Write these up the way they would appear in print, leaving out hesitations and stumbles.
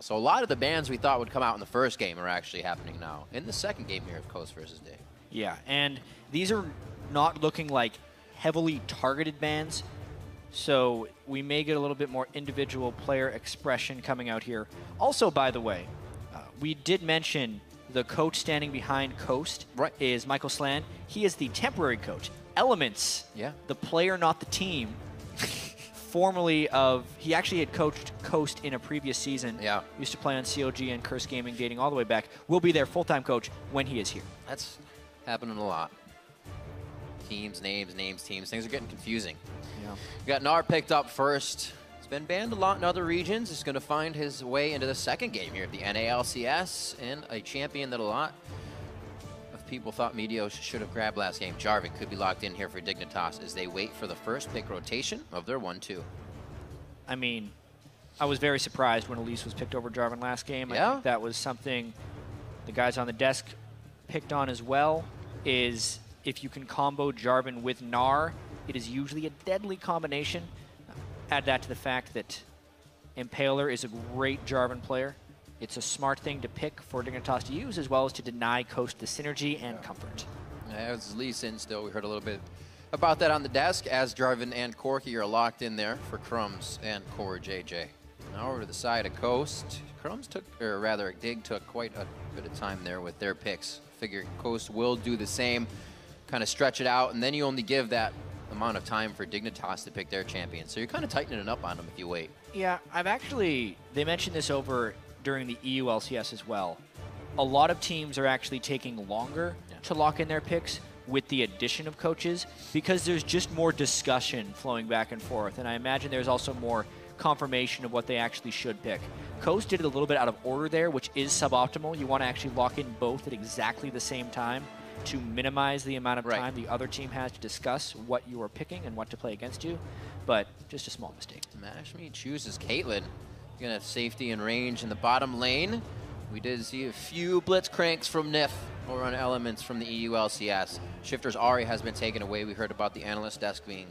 So a lot of the bans we thought would come out in the first game are actually happening now in the second game here of Coast versus Dig. Yeah, and these are not looking like heavily targeted bans, so we may get a little bit more individual player expression coming out here. Also, by the way, we did mention the coach standing behind Coast is Michael Slan. He is the temporary coach. Elements, the player, not the team, formerly of, he actually had coached Coast in a previous season. Yeah. Used to play on COG and Curse Gaming dating all the way back. Will be their full-time coach when he is here. That's happening a lot. Teams, names, teams. Things are getting confusing. Yeah. We got Nar picked up first. He's been banned a lot in other regions. He's going to find his way into the second game here at the NALCS, and a champion that a lot of people thought Meteos should have grabbed last game. Jarvan could be locked in here for Dignitas as they wait for the first pick rotation of their 1-2. I mean, I was very surprised when Elise was picked over Jarvan last game. I think that was something the guys on the desk picked on as well, is if you can combo Jarvan with Gnar, it is usually a deadly combination. Add that to the fact that Impaler is a great Jarvan player. It's a smart thing to pick for Dignitas to use, as well as to deny Coast the synergy and comfort. As Lee Sin still, we heard a little bit about that on the desk, as Jarvan and Corki are locked in there for Crumbs and Core JJ. Now over to the side of Coast. Crumbs took, or rather Dig took quite a bit of time there with their picks. Figure Coast will do the same, kind of stretch it out, and then you only give that amount of time for Dignitas to pick their champion. So you're kind of tightening it up on them if you wait. Yeah, they mentioned this over during the EU LCS as well. A lot of teams are actually taking longer to lock in their picks with the addition of coaches, because there's just more discussion flowing back and forth, and I imagine there's also more confirmation of what they actually should pick. Coast did it a little bit out of order there, which is suboptimal. You want to actually lock in both at exactly the same time to minimize the amount of time the other team has to discuss what you are picking and what to play against you, but just a small mistake. Mashme chooses Caitlyn. Gonna have safety and range in the bottom lane. We did see a few blitz cranks from Nif over on Elements from the EU LCS. Shifter's Ahri has been taken away. We heard about the analyst desk being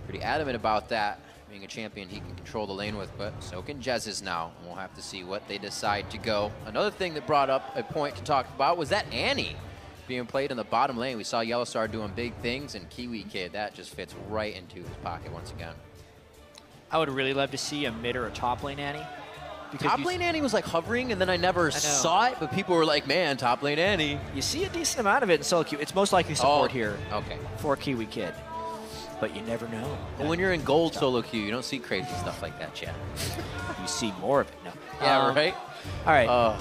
pretty adamant about that. Being a champion he can control the lane with, but so can Jez's now. We'll have to see what they decide to go. Another thing that brought up a point to talk about was that Annie being played in the bottom lane. We saw Yellowstar doing big things, and Kiwi Kid, that just fits right into his pocket once again. I would really love to see a mid or a top lane Annie. Top lane Annie was like hovering, and then I never saw it, but people were like, man, top lane Annie. You see a decent amount of it in solo queue. It's most likely support here for Kiwi Kid, but you never know. Well, when you're in gold solo queue, you don't see crazy stuff like that, Chad. You see more of it now. Yeah, right? All right.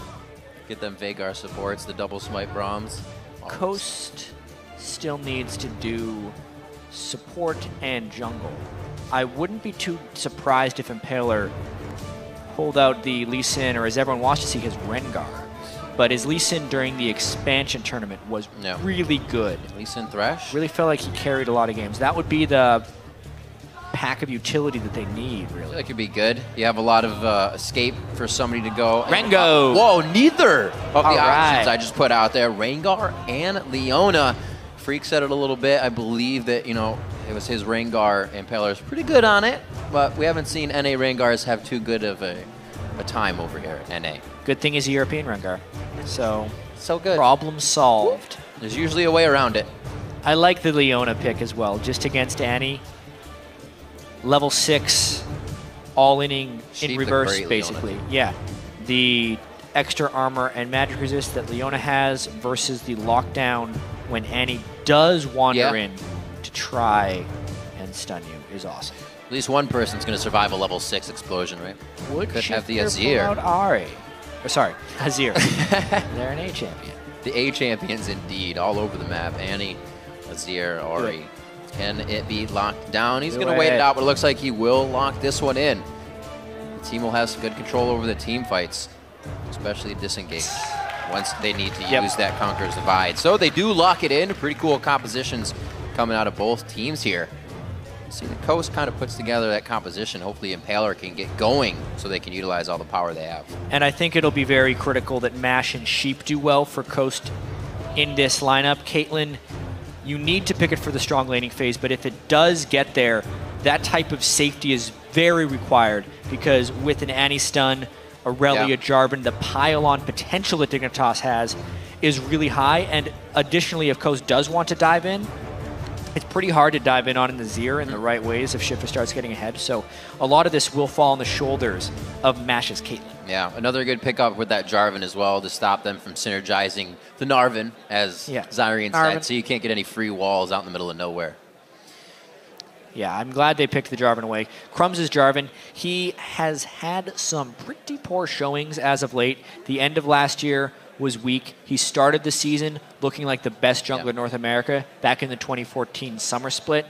Get them Vagar supports, the double smite Brahms. Coast still needs to do support and jungle. I wouldn't be too surprised if Impaler pulled out the Lee Sin, or as everyone wants to see, his Rengar. But his Lee Sin during the expansion tournament was really good. Lee Sin Thresh? Really felt like he carried a lot of games. That would be the pack of utility that they need, really. That could be good. You have a lot of escape for somebody to go. Rengo! Whoa, neither of the options I just put out there. Rengar and Leona. Freak said it a little bit. I believe that, you know, it was his Rengar. Impaler's pretty good on it, but we haven't seen NA Rengars have too good of a time over here at NA. Good thing he's a European Rengar. So good. Problem solved. There's usually a way around it. I like the Leona pick as well, just against Annie. Level 6, all-inning in reverse, basically. Leona. Yeah. The extra armor and magic resist that Leona has versus the lockdown when Annie does wander in to try and stun you is awesome. At least one person's going to survive a level 6 explosion, right? Could have the Azir. Out Ahri. Or sorry, Azir. They're an A champion. The A champions indeed, all over the map. Annie, Azir, Ahri. Can it be locked down? He's going to wait it out, but it looks like he will lock this one in. The team will have some good control over the team fights, especially disengage once they need to use that Conqueror's Divide. So they do lock it in. Pretty cool compositions coming out of both teams here. See, the Coast kind of puts together that composition. Hopefully Impaler can get going so they can utilize all the power they have. And I think it'll be very critical that Mash and Sheep do well for Coast in this lineup. Caitlyn, you need to pick it for the strong laning phase, but if it does get there, that type of safety is very required, because with an Annie stun Aurelia, Jarvan, the pile-on potential that Dignitas has is really high. And additionally, if Coast does want to dive in, it's pretty hard to dive in on in the Zir in the right ways if Shifter starts getting ahead. So a lot of this will fall on the shoulders of Mash's Caitlyn. Yeah, another good pickup with that Jarvan as well to stop them from synergizing the Narvan, as Zyrian said, so you can't get any free walls out in the middle of nowhere. Yeah, I'm glad they picked the Jarvan away. Crumbs is Jarvan. He has had some pretty poor showings as of late. The end of last year was weak. He started the season looking like the best jungler in North America back in the 2014 summer split.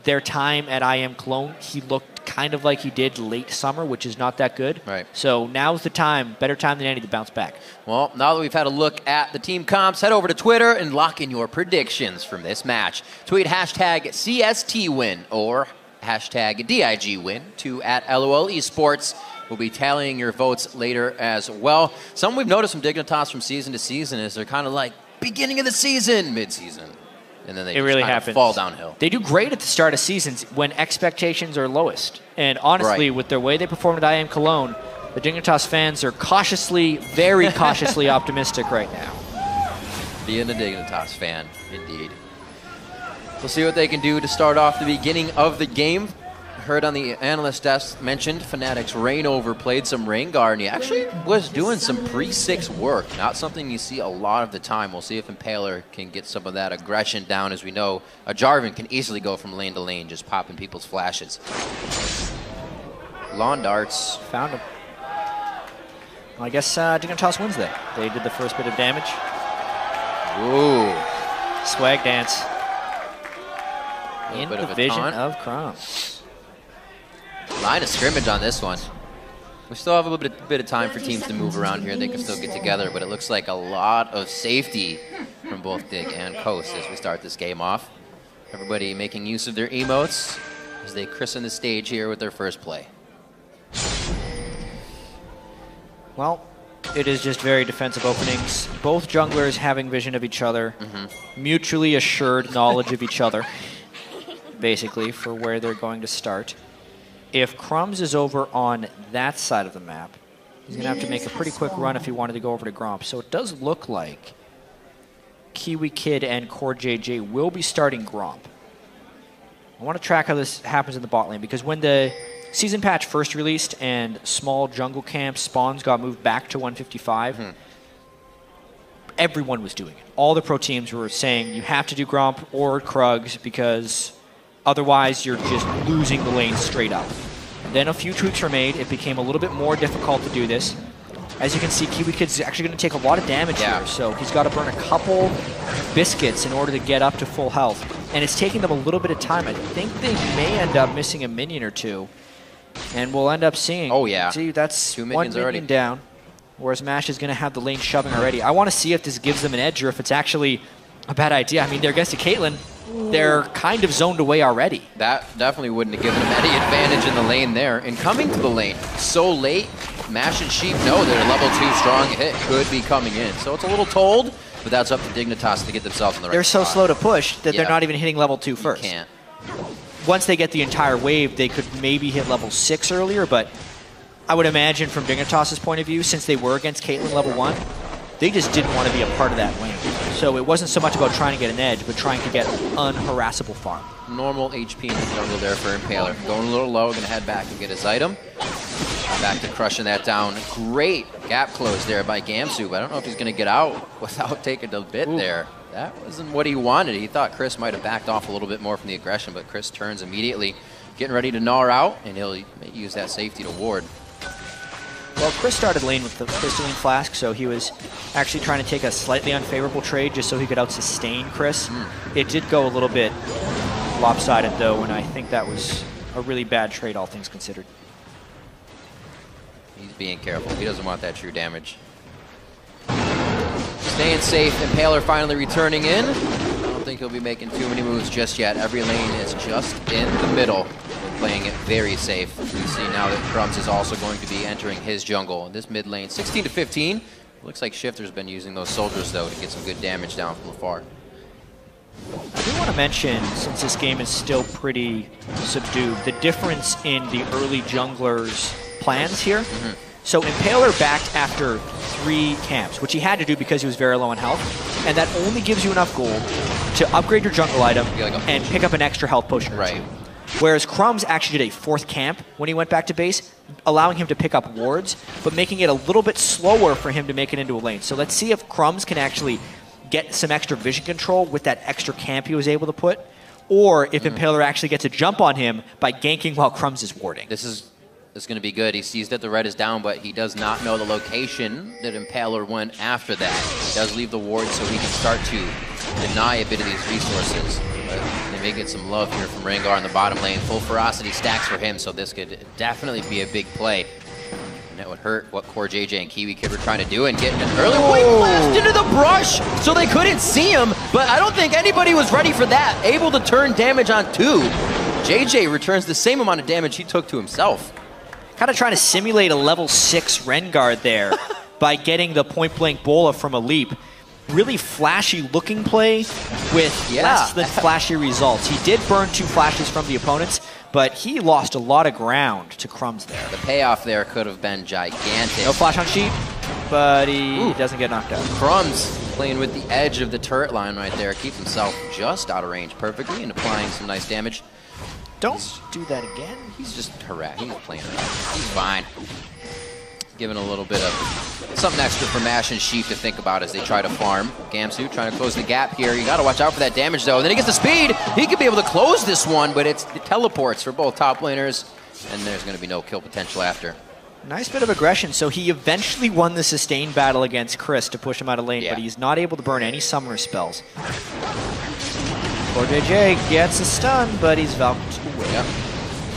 Their time at IM Cologne, he looked kind of like he did late summer, which is not that good. Right. So now's the time, better time than any, to bounce back. Well, now that we've had a look at the team comps, head over to Twitter and lock in your predictions from this match. Tweet hashtag CSTWin or hashtag DIGWin to @LOL Esports. We'll be tallying your votes later as well. Something we've noticed from Dignitas from season to season is they're kind of like beginning of the season, mid-season. And then they really happens. Fall downhill. They do great at the start of seasons when expectations are lowest. And honestly, with the way they performed at IM Cologne, the Dignitas fans are cautiously, very cautiously optimistic right now. Being a Dignitas fan, indeed. We'll see what they can do to start off the beginning of the game. Heard on the analyst desk mentioned Fnatic's Reignover played some Rengar, and he actually was doing some pre-6 work. Not something you see a lot of the time. We'll see if Impaler can get some of that aggression down. As we know, a Jarvan can easily go from lane to lane, just popping people's flashes. Lawn darts. Found him. Well, I guess Dignitas wins that. They did the first bit of damage. Ooh. Swag dance. In the vision of Crom. Line of scrimmage on this one. We still have a little bit of time for teams to move around here. They can still get together, but it looks like a lot of safety from both Dig and Coast as we start this game off. Everybody making use of their emotes as they christen the stage here with their first play. Well, it is just very defensive openings. Both junglers having vision of each other, mutually assured knowledge of each other, basically, for where they're going to start. If Crumbs is over on that side of the map, he's going to have to make a pretty quick run if he wanted to go over to Gromp. So it does look like Kiwi Kid and Core JJ will be starting Gromp. I want to track how this happens in the bot lane, because when the season patch first released and small jungle camp spawns got moved back to 155, everyone was doing it. All the pro teams were saying you have to do Gromp or Krugs because otherwise you're just losing the lane straight up. Then a few tweaks were made. It became a little bit more difficult to do this. As you can see, Kiwi Kid's actually going to take a lot of damage here, so he's got to burn a couple biscuits in order to get up to full health. And it's taking them a little bit of time. I think they may end up missing a minion or two. And we'll end up seeing... Oh, yeah. See, that's 2 one minions minion already down. Whereas Mash is going to have the lane shoving already. I want to see if this gives them an edge or if it's actually a bad idea. I mean, they're against a Caitlyn. They're kind of zoned away already. That definitely wouldn't have given them any advantage in the lane there. And coming to the lane so late, Mash and Sheep know that a level 2 strong hit could be coming in. So it's a little told, but that's up to Dignitas to get themselves in the right They're so spot. slow to push that they're not even hitting level 2 first. You can't. Once they get the entire wave, they could maybe hit level 6 earlier, but I would imagine from Dignitas' point of view, since they were against Caitlyn level 1, they just didn't want to be a part of that lane. So it wasn't so much about trying to get an edge, but trying to get unharassable farm. Normal HP in the jungle there for Impaler. Going a little low, going to head back and get his item. Back to crushing that down. Great gap close there by Gamsu, but I don't know if he's going to get out without taking a bit there. That wasn't what he wanted. He thought Chris might have backed off a little bit more from the aggression, but Chris turns immediately, getting ready to gnaw out, and he'll use that safety to ward. Well, Chris started lane with the Crystalline Flask, so he was actually trying to take a slightly unfavorable trade just so he could out-sustain Chris. It did go a little bit lopsided, though, and I think that was a really bad trade, all things considered. He's being careful. He doesn't want that true damage. Staying safe, Impaler finally returning in. I don't think he'll be making too many moves just yet. Every lane is just in the middle. Playing it very safe. We see now that Crumbs is also going to be entering his jungle. In this mid lane, 16 to 15. Looks like Shifter's been using those soldiers, though, to get some good damage down from afar. I do want to mention, since this game is still pretty subdued, the difference in the early junglers' plans here. So Impaler backed after 3 camps, which he had to do because he was very low on health, and that only gives you enough gold to upgrade your jungle item and pick up an extra health potion or 2. Whereas Crumbs actually did a 4th camp when he went back to base, allowing him to pick up wards, but making it a little bit slower for him to make it into a lane. So let's see if Crumbs can actually get some extra vision control with that extra camp he was able to put, or if Impaler actually gets a jump on him by ganking while Crumbs is warding. This is going to be good. He sees that the red is down, but he does not know the location that Impaler went after that. He does leave the ward so he can start to deny a bit of these resources. But they may get some love here from Rengar in the bottom lane. Full ferocity stacks for him, so this could definitely be a big play. And that would hurt what Core JJ and Kiwi Kid were trying to do and get an early point blast into the brush, so they couldn't see him. But I don't think anybody was ready for that. Able to turn damage on 2. JJ returns the same amount of damage he took to himself. Kind of trying to simulate a level 6 Rengar there by getting the point-blank bola from a leap. Really flashy looking play with less than flashy results. He did burn 2 flashes from the opponents, but he lost a lot of ground to Crumbs there. The payoff there could have been gigantic. No flash on Sheep, but he doesn't get knocked out. Crumbs playing with the edge of the turret line right there. Keeps himself just out of range perfectly and applying some nice damage. Don't do that again. He's just harassed. He's playing around. He's fine. Giving a little bit of something extra for Mash and Sheep to think about as they try to farm. Gamsu trying to close the gap here. You got to watch out for that damage, though. And then he gets the speed. He could be able to close this one, but it's the teleports for both top laners, and there's going to be no kill potential after. Nice bit of aggression. So he eventually won the sustained battle against Chris to push him out of lane, but he's not able to burn any summoner spells. Core JJ gets a stun, but he's Valked away. Yep.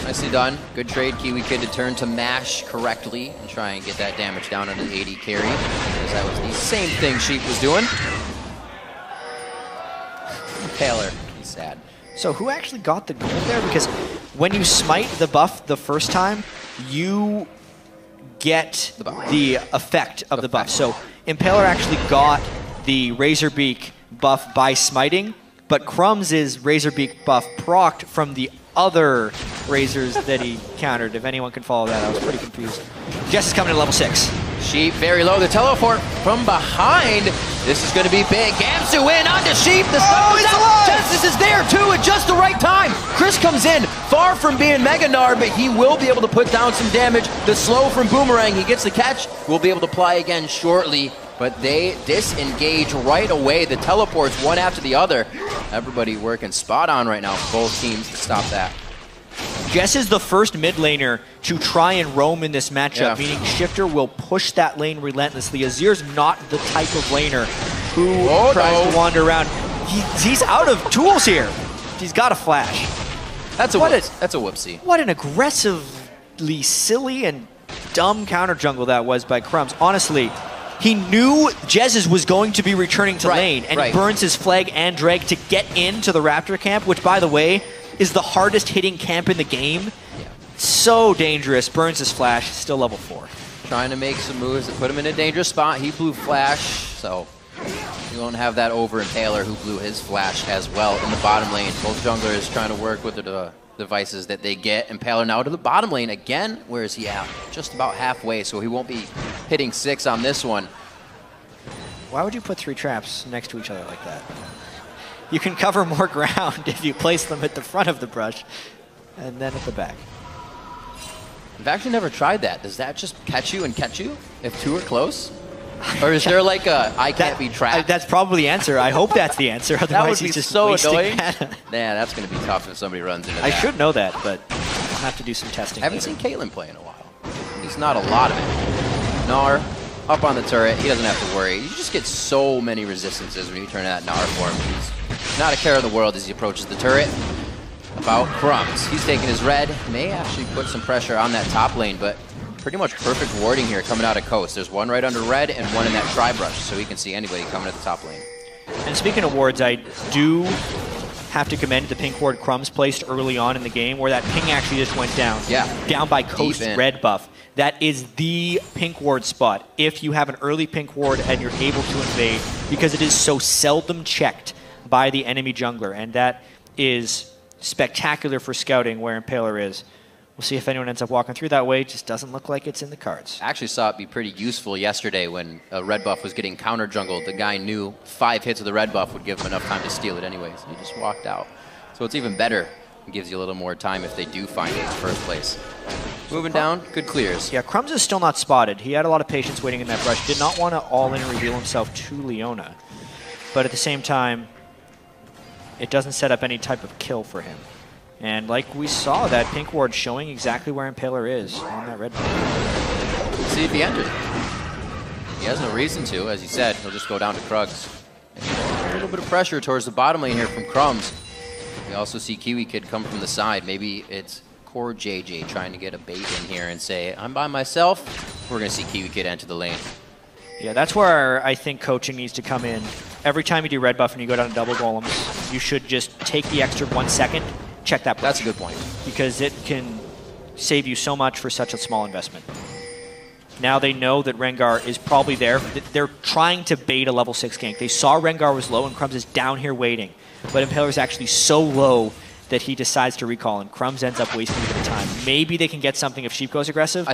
Nicely done. Good trade, Kiwi Kid, to turn to mash correctly and try and get that damage down on the AD carry, because that was the same thing Sheep was doing. Taylor, he's sad. So who actually got the gold there? Because when you smite the buff the first time, you get the effect of the buff. So Impaler actually got the Razorbeak buff by smiting, but Crumbs' Razorbeak buff procced from the other Razors that he countered. If anyone can follow that, I was pretty confused. Jess is coming to level 6. Sheep very low. The teleport from behind. This is going to be big. Gamsu in onto Sheep. The sun is out. Justice is there too at just the right time. Chris comes in, far from being Mega Gnar, but he will be able to put down some damage. The slow from Boomerang, he gets the catch. We'll be able to apply again shortly. But they disengage right away. The teleports one after the other. Everybody working spot on right now for both teams to stop that. Jess is the first mid laner to try and roam in this matchup, meaning Shifter will push that lane relentlessly. Azir's not the type of laner who tries to wander around. He's out of tools here. He's got a flash. That's a whoopsie. What an aggressively silly and dumb counter jungle that was by Crumbs. Honestly, he knew Jez's was going to be returning to lane, and he burns his flag and drag to get into the Raptor camp, which, by the way, is the hardest hitting camp in the game. So dangerous. Burns his flash, still level 4. Trying to make some moves that put him in a dangerous spot. He blew flash, so you won't have that over Impaler, who blew his flash as well in the bottom lane. Both junglers trying to work with the devices that they get. Impaler now to the bottom lane again. Where is he at? Just about halfway, so he won't be hitting 6 on this one. Why would you put 3 traps next to each other like that? You can cover more ground if you place them at the front of the brush and then at the back. I've actually never tried that. Does that just catch you and catch you if 2 are close? Or is there like a I can't be trapped? That's probably the answer. I hope that's the answer. Otherwise, that would be he's just so wasting annoying. mana. Yeah, that's going to be tough if somebody runs into that. I should know that, but I'll have to do some testing. I haven't seen Caitlyn play in a while. At least not a lot of it. Gnar up on the turret. He doesn't have to worry. You just get so many resistances when you turn that Gnar form. He's not a care in the world as he approaches the turret. About Crumbs. He's taking his red. May actually put some pressure on that top lane, but pretty much perfect warding here coming out of Coast. There's one right under red and one in that tri-brush, so he can see anybody coming at the top lane. And speaking of wards, I do have to commend the pink ward Crumbs placed early on in the game, where that ping actually just went down. Yeah. Down by Coast's red buff. That is the pink ward spot if you have an early pink ward and you're able to invade, because it is so seldom checked by the enemy jungler, and that is spectacular for scouting where Impaler is. We'll see if anyone ends up walking through that way. It just doesn't look like it's in the cards. I actually saw it be pretty useful yesterday when a red buff was getting counter jungled. The guy knew 5 hits of the red buff would give him enough time to steal it anyways. He just walked out. So it's even better. It gives you a little more time if they do find it in first place. Moving down, good clears. Yeah, Crumbs is still not spotted. He had a lot of patience waiting in that brush. Did not want to all-in and reveal himself to Leona. But at the same time, it doesn't set up any type of kill for him. And like we saw, that pink ward showing exactly where Impaler is on that red buff. Let's see if he enters. He has no reason to. As he said, he'll just go down to Krugs. A little bit of pressure towards the bottom lane here from Crumbs. We also see Kiwi Kid come from the side. Maybe it's Core JJ trying to get a bait in here and say, I'm by myself. We're going to see Kiwi Kid enter the lane. Yeah, that's where I think coaching needs to come in. Every time you do red buff and you go down to double golems, you should just take the extra 1 second, check that brush. That's a good point. Because it can save you so much for such a small investment. Now they know that Rengar is probably there. They're trying to bait a level 6 gank. They saw Rengar was low and Crumbs is down here waiting. But Impaler is actually so low that he decides to recall, and Crumbs ends up wasting a bit of time. Maybe they can get something if Sheep goes aggressive.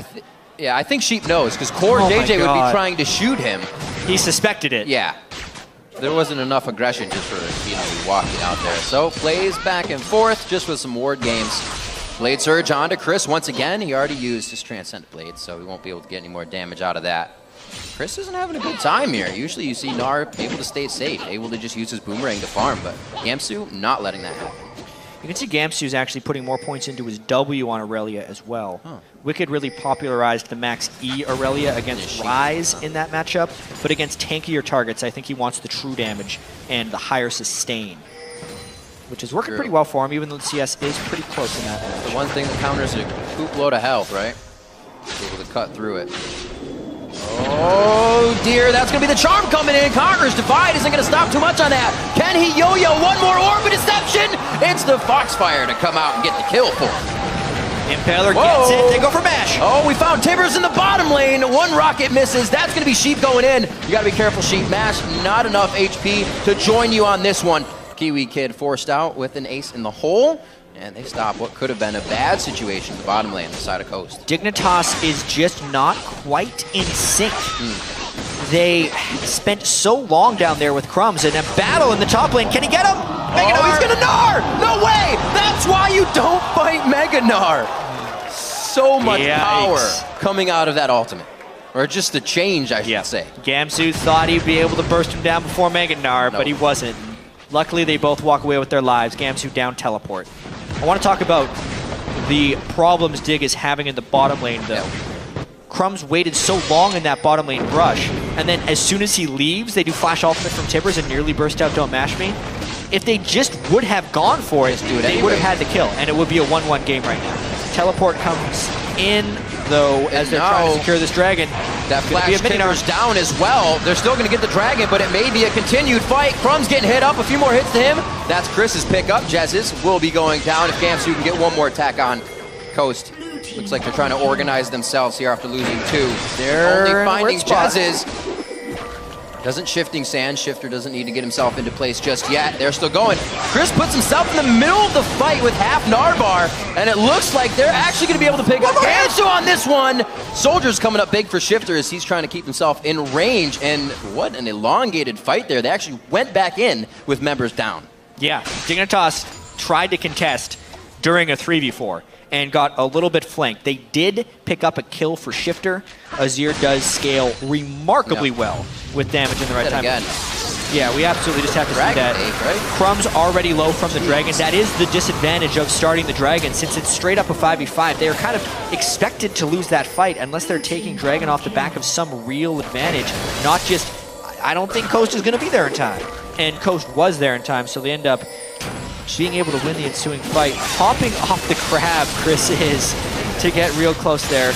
Yeah, I think Sheep knows, because Core JJ would be trying to shoot him. He suspected it. Yeah. There wasn't enough aggression just for walking out there. So plays back and forth just with some ward games. Blade Surge onto Chris once again. He already used his Transcendent Blade, so he won't be able to get any more damage out of that. Chris isn't having a good time here. Usually you see Gnar able to stay safe, able to just use his Boomerang to farm, but Gamsu not letting that happen. You can see Gamsu's actually putting more points into his W on Aurelia as well. Huh. Wicked really popularized the max E Aurelia against Ryze in that matchup, but against tankier targets, I think he wants the true damage and the higher sustain, which is working pretty well for him, even though the CS is pretty close in that match. The one thing that counters a poop load of health, right? Able to cut through it. Oh dear, that's going to be the charm coming in. Conqueror's Divide isn't going to stop too much on that. Can he yo-yo one more orb of deception? It's the Foxfire to come out and get the kill for him. Impaler gets it, they go for Mash. Oh, we found Tibbers in the bottom lane. One rocket misses. That's going to be Sheep going in. You got to be careful, Sheep. Mash, not enough HP to join you on this one. Kiwi Kid forced out with an ace in the hole. And they stop what could have been a bad situation in the bottom lane, the side of Coast. Dignitas is just not quite in sync. They spent so long down there with Crumbs in a battle in the top lane. Can he get him? Oh, he's gonna Gnar! No way! That's why you don't fight Mega Gnar. So much power coming out of that ultimate. Or just the change, I should say. Gamsu thought he'd be able to burst him down before Mega Gnar, but he wasn't. Luckily, they both walk away with their lives. Gamsu down teleport. I want to talk about the problems Dig is having in the bottom lane, though. Crumbs waited so long in that bottom lane brush, and then as soon as he leaves, they do flash ultimate from Tibbers and nearly burst out Don't Mash Me. If they just would have gone for it, they would have had the kill, and it would be a 1-1 game right now. Teleport comes in, though, as they're trying to secure this dragon. That flash Tibbers down as well. They're still going to get the dragon, but it may be a continued fight. Crumbs getting hit up, a few more hits to him. That's Chris's pickup. Jez's will be going down if Gamsu can get one more attack on Coast. Looks like they're trying to organize themselves here after losing 2. They're only finding Jez's. Doesn't Shifting Sand. Shifter doesn't need to get himself into place just yet. They're still going. Chris puts himself in the middle of the fight with half Narbar, and it looks like they're actually going to be able to pick up Gamsu on this one. Soldier's coming up big for Shifter as he's trying to keep himself in range, and what an elongated fight there. They actually went back in with members down. Yeah, Dignitas tried to contest during a 3v4 and got a little bit flanked. They did pick up a kill for Shifter. Azir does scale remarkably well with damage in the right time. Again. Yeah, we absolutely just have to see that. Crumbs already low from the dragon. That is the disadvantage of starting the dragon. Since it's straight up a 5v5, they are kind of expected to lose that fight unless they're taking dragon off the back of some real advantage. Not just, I don't think Coast is going to be there in time. And Coast was there in time, so they end up being able to win the ensuing fight. Hopping off the crab, Chris is, to get real close there.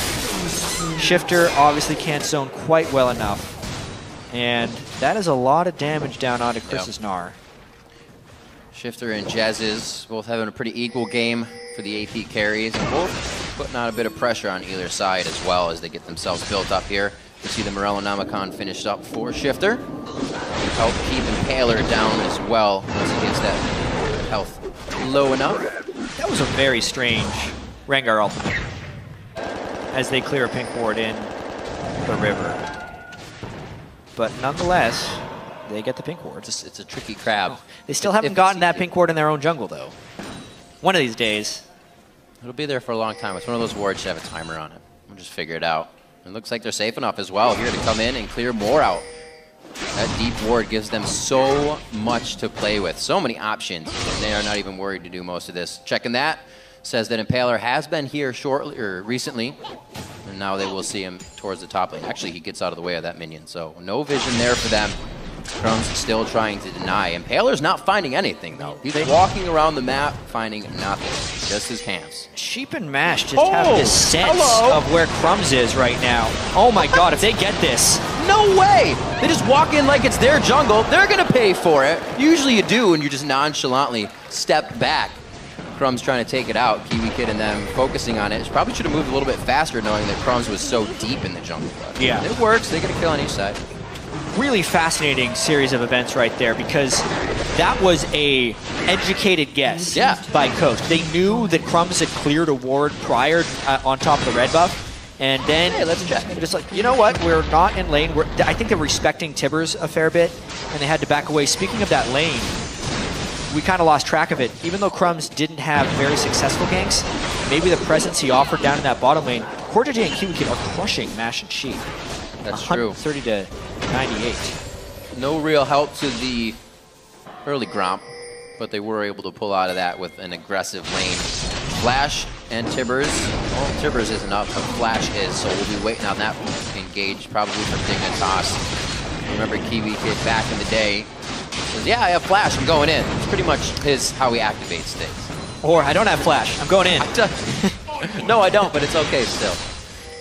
Shifter obviously can't zone quite well enough. And that is a lot of damage down onto Chris's Gnar. Shifter and Jez's both having a pretty equal game for the AP carries, and both putting on a bit of pressure on either side as well as they get themselves built up here. You see the Morellonomicon finished up for Shifter. Help keep Impaler down as well once he gets that health low enough. That was a very strange Rengar ultimate as they clear a pink ward in the river. But nonetheless, they get the pink ward. It's a tricky crab. Oh, they still haven't gotten that pink ward in their own jungle, though. One of these days. It'll be there for a long time. It's one of those wards that have a timer on it. We'll just figure it out. It looks like they're safe enough as well here to come in and clear more out. That deep ward gives them so much to play with, so many options, and they are not even worried to do most of this. Checking that, says that Impaler has been here shortly or recently, and now they will see him towards the top lane. Actually, he gets out of the way of that minion, so no vision there for them. Crumb's still trying to deny. Impaler's not finding anything, though. He's walking around the map, finding nothing, just his camps. Sheep and Mash just have this sense of where Crumbs is right now. Oh my god, if they get this. No way! They just walk in like it's their jungle. They're gonna pay for it. Usually you do, and you just nonchalantly step back. Crumbs trying to take it out. Kiwi Kid and them focusing on it. Probably should have moved a little bit faster knowing that Crumbs was so deep in the jungle. But yeah. It works. They get a kill on each side. Really fascinating series of events right there, because that was a educated guess by Coast. They knew that Crumbs had cleared a ward prior on top of the red buff, and then let's check. Just like, you know what, we're not in lane. I think they're respecting Tibbers a fair bit, and they had to back away. Speaking of that lane, we kind of lost track of it. Even though Crumbs didn't have very successful ganks, maybe the presence he offered down in that bottom lane, Cortege and Kiwi Kid are crushing Mash and Sheep. That's true. 130 to 98. No real help to the early Gromp, but they were able to pull out of that with an aggressive lane. Flash and Tibbers. Well, Tibbers isn't up, but Flash is, so we'll be waiting on that engage probably from Dignitas. Remember Kiwi Kid back in the day says, yeah, I have Flash, I'm going in. It's pretty much how he activates things. Or, I don't have Flash, I'm going in. No, I don't, but it's okay still.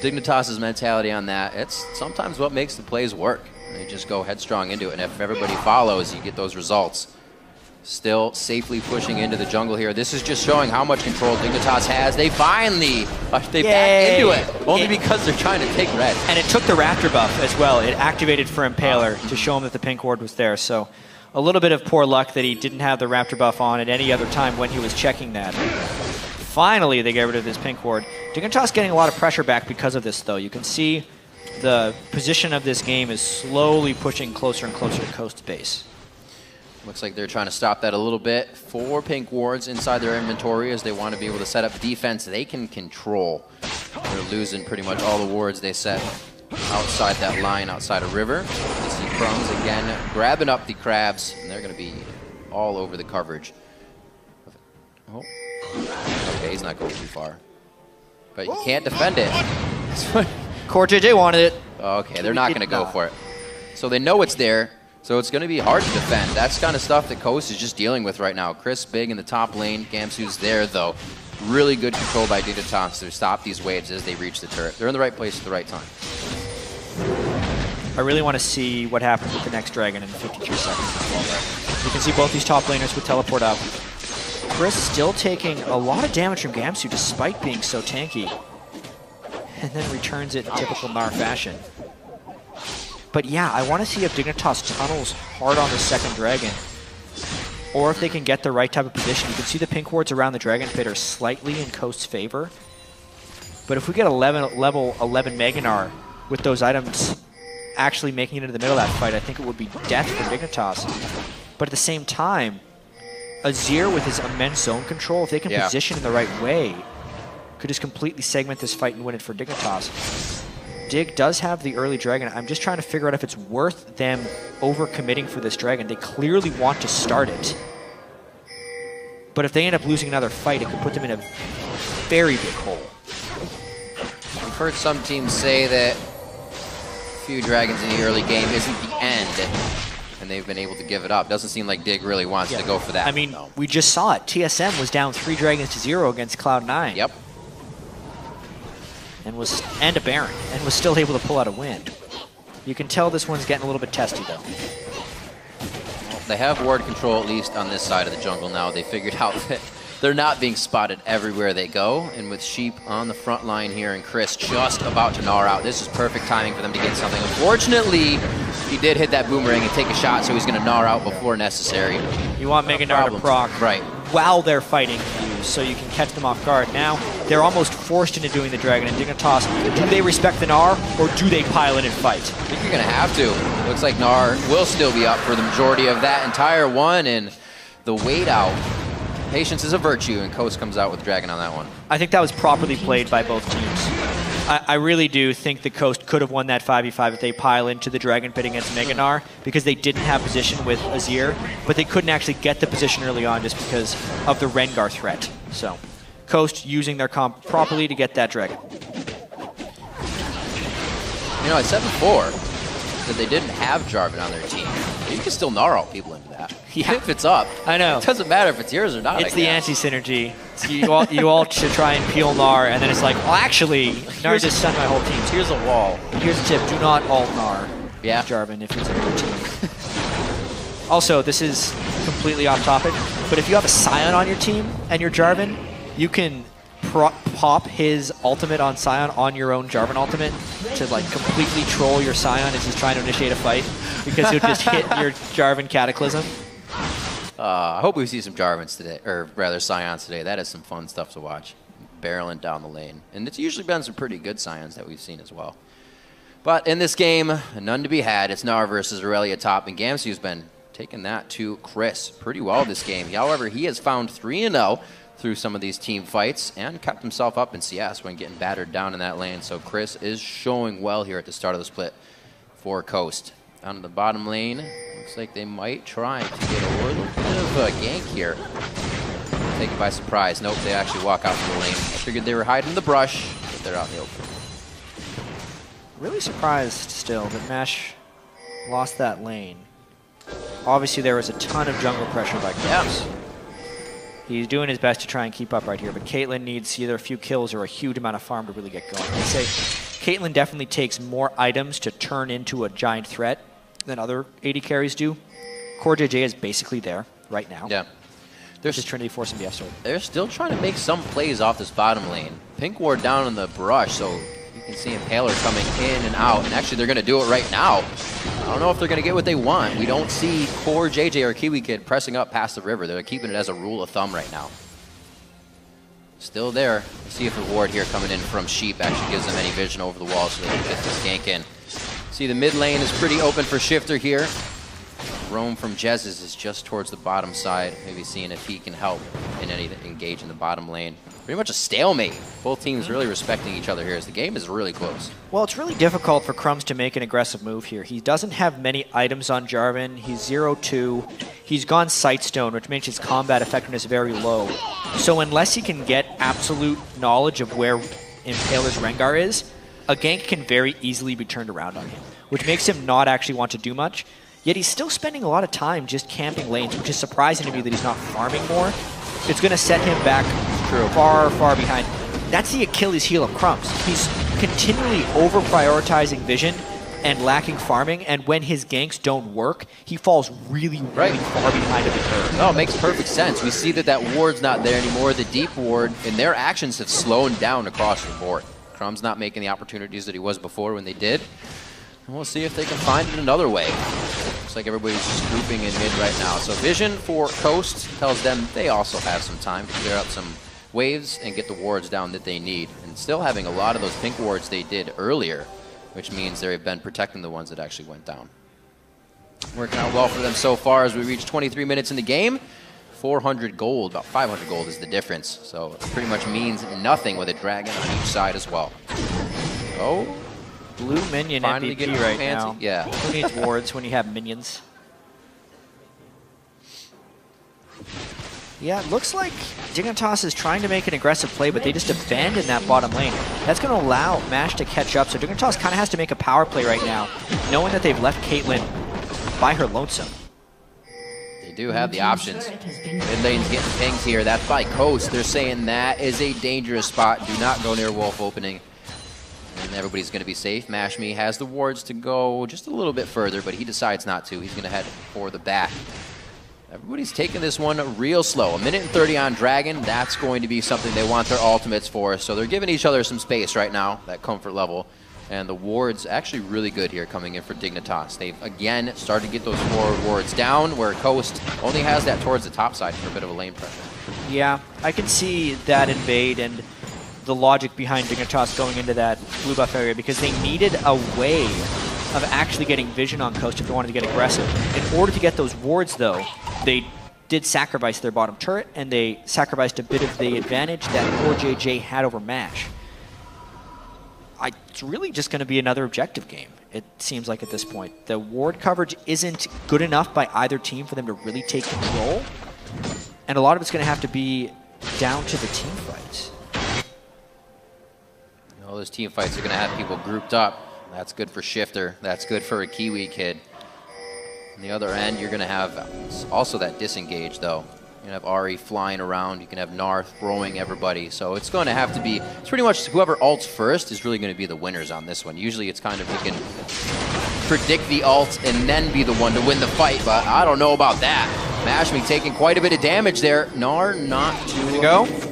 Dignitas' mentality on that, it's sometimes what makes the plays work. They just go headstrong into it, and if everybody follows, you get those results. Still safely pushing into the jungle here. This is just showing how much control Dignitas has. They finally, they back into it, only because they're trying to take red. And it took the Raptor buff as well. It activated for Impaler to show him that the pink ward was there. So a little bit of poor luck that he didn't have the Raptor buff on at any other time when he was checking that. Finally, they get rid of this pink ward. Dignitas getting a lot of pressure back because of this, though. You can see the position of this game is slowly pushing closer and closer to Coast base. Looks like they're trying to stop that a little bit. 4 pink wards inside their inventory as they want to be able to set up defense they can control. They're losing pretty much all the wards they set outside that line, outside of river. You see Crumbs again grabbing up the crabs, and they're going to be all over the coverage. Oh. Okay, he's not going too far. But you can't defend it. Cortege wanted it. Okay, they're not going to go for it. So they know it's there, so it's going to be hard to defend. That's kind of stuff that Coast is just dealing with right now. Chris big in the top lane. Gamsu's there, though. Really good control by Dignitas to stop these waves as they reach the turret. They're in the right place at the right time. I really want to see what happens with the next dragon in 52 seconds as well. You can see both these top laners with teleport out. Chris still taking a lot of damage from Gamsu despite being so tanky. And then returns it in typical Gnar fashion. But yeah, I want to see if Dignitas tunnels hard on the second dragon, or if they can get the right type of position. You can see the pink wards around the Dragon Pit are slightly in Coast's favor. But if we get level 11 Mega Gnar with those items actually making it into the middle of that fight, I think it would be death for Dignitas. But at the same time, Azir with his immense zone control, if they can position in the right way, could just completely segment this fight and win it for Dignitas. Dig does have the early dragon. I'm just trying to figure out if it's worth them over-committing for this dragon. They clearly want to start it. But if they end up losing another fight, it could put them in a very big hole. I've heard some teams say that a few dragons in the early game isn't the end, and they've been able to give it up. Doesn't seem like Dig really wants to go for that. I mean, we just saw it. TSM was down 3 dragons to 0 against Cloud9. Yep. And a Baron, and was still able to pull out a win. You can tell this one's getting a little bit testy, though. Well, they have ward control, at least on this side of the jungle now. They figured out that they're not being spotted everywhere they go, and with Sheep on the front line here and Chris just about to gnar out, this is perfect timing for them to get something. Unfortunately, he did hit that boomerang and take a shot, so he's going to gnar out before necessary. You want Mega Gnar to proc right while they're fighting. items so you can catch them off guard. Now, they're almost forced into doing the Dragon and Dignitas. Do they respect the Gnar, or do they pile in and fight? I think you're going to have to. Looks like Gnar will still be up for the majority of that entire one, and the wait out. Patience is a virtue, and Coast comes out with Dragon on that one. I think that was properly played by both teams. I really do think the Coast could have won that 5v5 if they pile into the Dragon pit against Mega Gnar, because they didn't have position with Azir, but they couldn't actually get the position early on just because of the Rengar threat. So, Coast using their comp properly to get that Dragon. You know, I said before that they didn't have Jarvan on their team. You can still Gnar all people into that. Yeah. If it's up. I know. It doesn't matter if it's yours or not. It's the anti-synergy. You all should try and peel Gnar, and then it's like, well, actually, Gnar just stunned my whole team. So here's a wall. Here's a tip. Do not alt Gnar. Yeah. Jarvan if it's on your team. Also, this is completely off topic, but if you have a Scion on your team and you're Jarvan, you can pop his ultimate on Scion on your own Jarvan ultimate to like completely troll your Scion as he's trying to initiate a fight, because he'll just hit your Jarvan Cataclysm. I hope we see some Jarvans today, or rather Scions today. That is some fun stuff to watch. Barreling down the lane. And it's usually been some pretty good Scions that we've seen as well. But in this game, none to be had. It's Gnar versus Aurelia top, and Gamsu's been taking that to Chris pretty well this game. However, he has found 3-0 through some of these team fights and kept himself up in CS when getting battered down in that lane. So Chris is showing well here at the start of the split for Coast. Down to the bottom lane, looks like they might try to get a little bit of a gank here. Taken by surprise. Nope, they actually walk out to the lane. I figured they were hiding in the brush, but they're out in the open. Really surprised still that Mesh lost that lane. Obviously there was a ton of jungle pressure by Chris. Yeah. He's doing his best to try and keep up right here, but Caitlyn needs either a few kills or a huge amount of farm to really get going. I say Caitlyn definitely takes more items to turn into a giant threat than other AD carries do. Core JJ is basically there right now. Yeah. There's just Trinity forcing the F-sword. They're still trying to make some plays off this bottom lane. Pink ward down in the brush, so you can see Impaler coming in and out. And actually, they're going to do it right now. I don't know if they're going to get what they want. We don't see Core JJ or Kiwi Kid pressing up past the river. They're keeping it as a rule of thumb right now. Still there. Let's see if the ward here coming in from Sheep actually gives them any vision over the wall so they can get this gank in. See, the mid lane is pretty open for Shifter here. Roam from Jez's is just towards the bottom side, maybe seeing if he can help in any engage in the bottom lane. Pretty much a stalemate. Both teams really respecting each other here as the game is really close. Well, it's really difficult for Crumbs to make an aggressive move here. He doesn't have many items on Jarvan. He's 0-2. He's gone Sightstone, which makes his combat effectiveness very low. So unless he can get absolute knowledge of where Impaler's Rengar is, a gank can very easily be turned around on him, which makes him not actually want to do much. Yet he's still spending a lot of time just camping lanes, which is surprising to me that he's not farming more. It's going to set him back far, far behind. That's the Achilles heel of Crumbs. He's continually over-prioritizing vision and lacking farming, and when his ganks don't work, he falls really far behind of the curve. No, it makes perfect sense. We see that that ward's not there anymore. The deep ward, and their actions have slowed down across the board. Crumbs not making the opportunities that he was before when they did. And we'll see if they can find it another way. Looks like everybody's just grouping in mid right now. So vision for Coast tells them they also have some time to clear up some waves and get the wards down that they need. And still having a lot of those pink wards they did earlier, which means they've been protecting the ones that actually went down. Working out well for them so far as we reach 23 minutes in the game. 400 gold, about 500 gold is the difference. So it pretty much means nothing with a dragon on each side as well. Oh. Blue minion Finally MVP right fancy. now. Yeah. Who needs wards when you have minions? Yeah, it looks like Dignitas is trying to make an aggressive play, but they just abandoned that bottom lane. That's going to allow MASH to catch up, so Dignitas kind of has to make a power play right now, knowing that they've left Caitlyn by her lonesome. They do have the options. Mid lane's getting pinged here. That's by Coast. They're saying that is a dangerous spot. Do not go near Wolf opening. And everybody's going to be safe. MashMe has the wards to go just a little bit further, but he decides not to. He's going to head for the back. Everybody's taking this one real slow. 1:30 on Dragon. That's going to be something they want their ultimates for. So they're giving each other some space right now, that comfort level. And the wards actually really good here coming in for Dignitas. They've, again, started to get those forward wards down, where Coast only has that towards the top side for a bit of a lane pressure. Yeah, I can see that invade and the logic behind Dignitas going into that blue buff area, because they needed a way of actually getting vision on Coast if they wanted to get aggressive. In order to get those wards, though, they did sacrifice their bottom turret, and they sacrificed a bit of the advantage that poor JJ had over MASH. It's really just going to be another objective game, it seems like at this point. The ward coverage isn't good enough by either team for them to really take control, and a lot of it's going to have to be down to the team fights. All those team fights are going to have people grouped up. That's good for Shifter. That's good for a Kiwi kid. On the other end, you're going to have also that disengage, though. You can have Ari flying around. You can have Narth throwing everybody. So it's going to have to be, it's pretty much whoever ults first is really going to be the winners on this one. Usually it's kind of, you can predict the ult and then be the one to win the fight, but I don't know about that. Mashmi taking quite a bit of damage there. Nar not too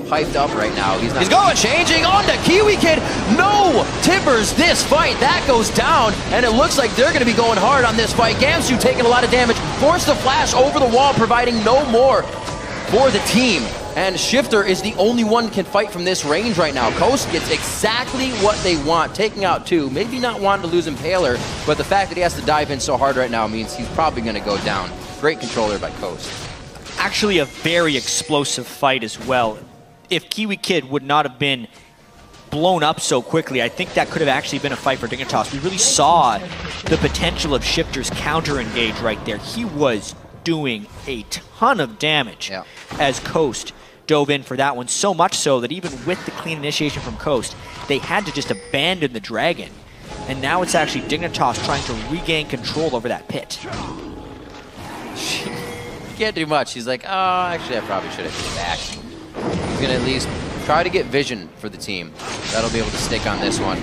hyped up right now. He's going, changing on to Kiwi Kid. No Timbers this fight. That goes down, and it looks like they're going to be going hard on this fight. Gamsu taking a lot of damage. Forced the flash over the wall, providing no more for the team. And Shifter is the only one who can fight from this range right now. Coast gets exactly what they want, taking out two. Maybe not wanting to lose Impaler, but the fact that he has to dive in so hard right now means he's probably going to go down. Great controller by Coast. Actually a very explosive fight as well. If Kiwi Kid would not have been blown up so quickly, I think that could have actually been a fight for Dignitas. We really saw the potential of Shifter's counter engage right there. He was doing a ton of damage as Coast dove in for that one, so much so that even with the clean initiation from Coast, they had to just abandon the dragon. And now it's actually Dignitas trying to regain control over that pit. She can't do much. She's like, oh, actually, I probably should have been back. He's going to at least try to get vision for the team. That'll be able to stick on this one.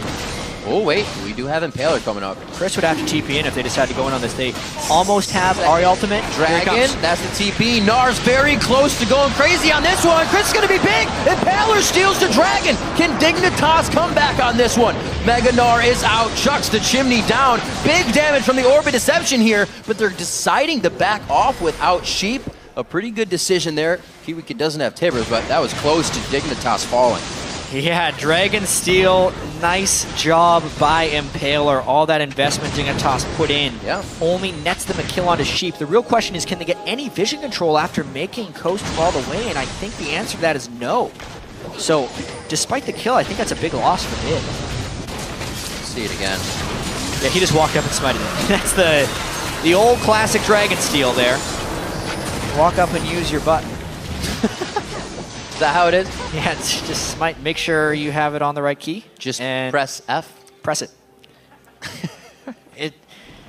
Oh, wait, we do have Impaler coming up. Chris would have to TP in if they decide to go in on this. They almost have Ari ultimate. Dragon, that's the TP. Nar's very close to going crazy on this one. Chris is going to be big. Impaler steals the Dragon. Can Dignitas come back on this one? Mega Nar is out, chucks the chimney down. Big damage from the Orbit Deception here, but they're deciding to back off without Sheep. A pretty good decision there. Kiwi Kid doesn't have Tibbers, but that was close to Dignitas falling. Yeah, Dragon Steel, nice job by Impaler. All that investment Dignitas put in only nets them a kill onto Sheep. The real question is, can they get any vision control after making Coast fall away? And I think the answer to that is no. So, despite the kill, I think that's a big loss for Mid. See it again. Yeah, he just walked up and smited it. That's the old classic Dragon Steel there. Walk up and use your button. Is that how it is? Yeah, it's just smite. Make sure you have it on the right key. Just press F? Press it.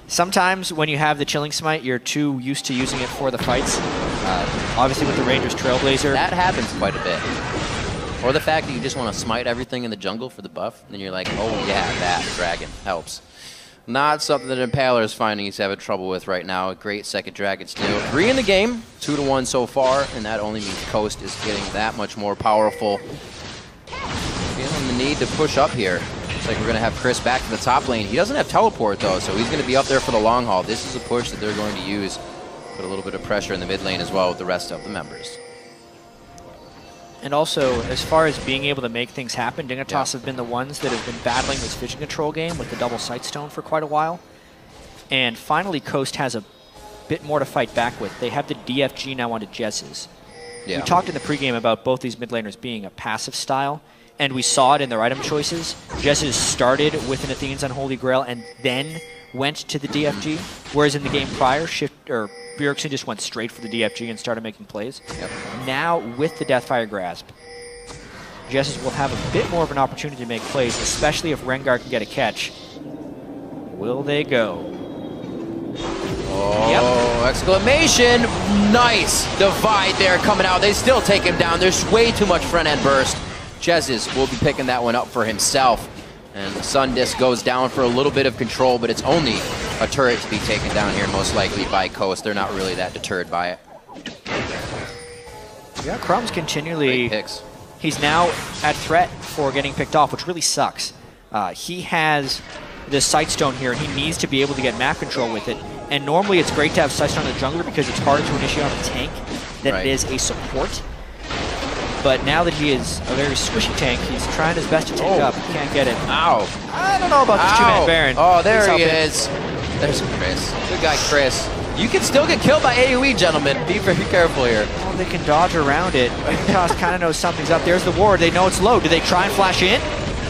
Sometimes when you have the chilling smite, you're too used to using it for the fights. Obviously with the Rangers Trailblazer. That happens quite a bit. Or the fact that you just want to smite everything in the jungle for the buff, and then you're like, oh yeah, that Dragon helps. Not something that Impaler is finding he's having trouble with right now. A great second Dragon Steel. 3 in the game, 2-1 so far, and that only means Coast is getting that much more powerful. Feeling the need to push up here. Looks like we're going to have Chris back to the top lane. He doesn't have teleport though, so he's going to be up there for the long haul. This is a push that they're going to use. Put a little bit of pressure in the mid lane as well with the rest of the members. And also, as far as being able to make things happen, Dignitas have been the ones that have been battling this vision control game with the double Sightstone for quite a while. And finally, Coast has a bit more to fight back with. They have the DFG now onto Jez's. We talked in the pregame about both these mid laners being a passive style, and we saw it in their item choices. Jez's started with an Athene's Unholy Grail and then went to the DFG, whereas in the game prior, Bjergsen just went straight for the DFG and started making plays. Now, with the Deathfire Grasp, Jez's will have a bit more of an opportunity to make plays, especially if Rengar can get a catch. Will they go? Oh, exclamation! Nice divide there coming out. They still take him down. There's way too much front-end burst. Jez's will be picking that one up for himself. And the Sun Disc goes down for a little bit of control, but it's only a turret to be taken down here, most likely by Coast. They're not really that deterred by it. Yeah, Crumb's continually... He's now at threat for getting picked off, which really sucks. He has this Sightstone here, and he needs to be able to get map control with it. And normally it's great to have Sightstone in the jungler because it's harder to initiate on a tank than it is a support. but now that he is a very squishy tank, he's trying his best to take it up. He can't get it. Ow. I don't know about this two-man Baron. Oh, there he is. There's Chris. Good guy, Chris. You can still get killed by AoE, gentlemen. Be very careful here. Well, they can dodge around it. Dignitas kind of knows something's up. There's the ward. They know it's low. Do they try and flash in?